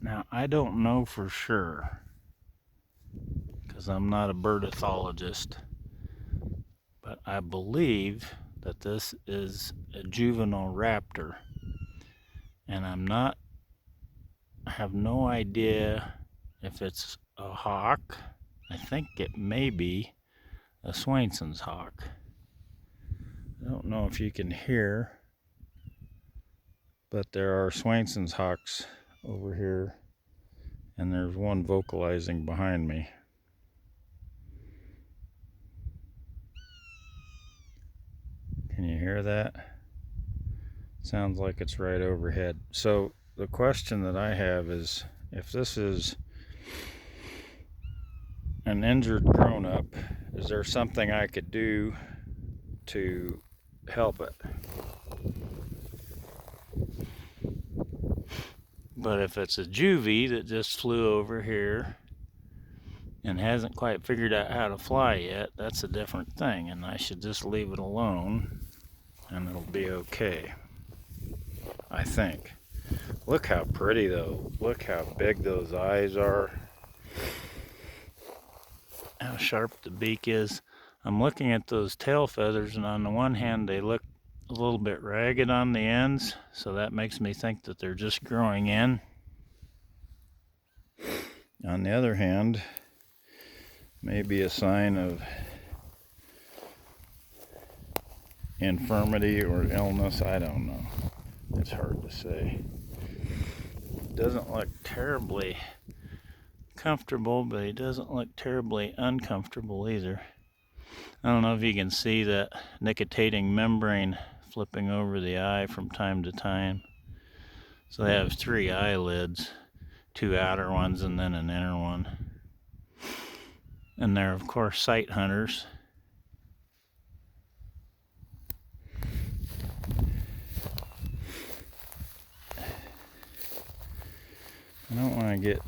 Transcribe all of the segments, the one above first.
Now, I don't know for sure because I'm not a birdologist, but I believe that this is a juvenile raptor, and I have no idea if it's a hawk. I think it may be a Swainson's hawk. I don't know if you can hear, but there are Swainson's hawks over here, and there's one vocalizing behind me. Can you hear that? Sounds like it's right overhead. So the question that I have is, if this is an injured grown-up, is there something I could do to help it? But if it's a juvie that just flew over here and hasn't quite figured out how to fly yet, that's a different thing, and I should just leave it alone and it'll be okay, I think. Look how pretty though. Look how big those eyes are. How sharp the beak is. I'm looking at those tail feathers, and on the one hand they look a little bit ragged on the ends, so that makes me think that they're just growing in. On the other hand, maybe a sign of infirmity or illness. I don't know. It's hard to say. It doesn't look terribly comfortable, but he doesn't look terribly uncomfortable either. I don't know if you can see that nictitating membrane flipping over the eye from time to time. So they have 3 eyelids, 2 outer ones and then an inner one. And they're of course sight hunters. I don't want to get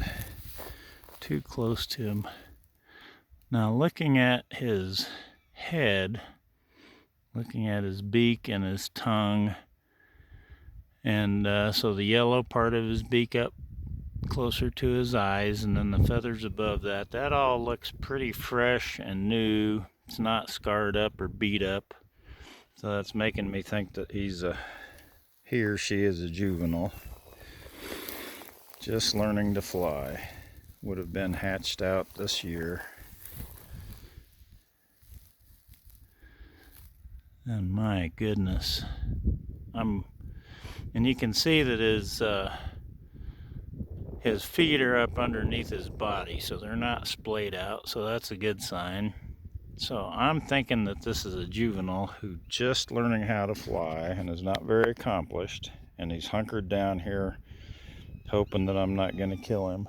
too close to him. Now, looking at his head, looking at his beak and his tongue, and so the yellow part of his beak up closer to his eyes, and then the feathers above that, that all looks pretty fresh and new. It's not scarred up or beat up, so that's making me think that he or she is a juvenile, just learning to fly. Would have been hatched out this year. And my goodness, and you can see that his feet are up underneath his body, so they're not splayed out, so that's a good sign. So I'm thinking that this is a juvenile who's just learning how to fly and is not very accomplished, and he's hunkered down here hoping that I'm not going to kill him.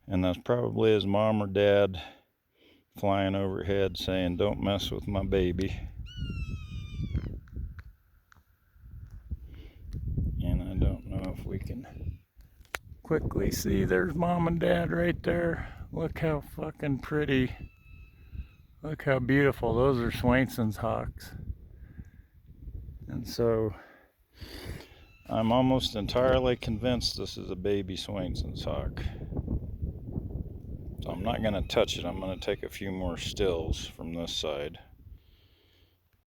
And that's probably his mom or dad flying overhead saying, "Don't mess with my baby." And I don't know if we can quickly see, there's mom and dad right there. Look how fucking pretty. Look how beautiful. Those are Swainson's hawks. And so I'm almost entirely convinced this is a baby Swainson's hawk. So I'm not going to touch it. I'm going to take a few more stills from this side.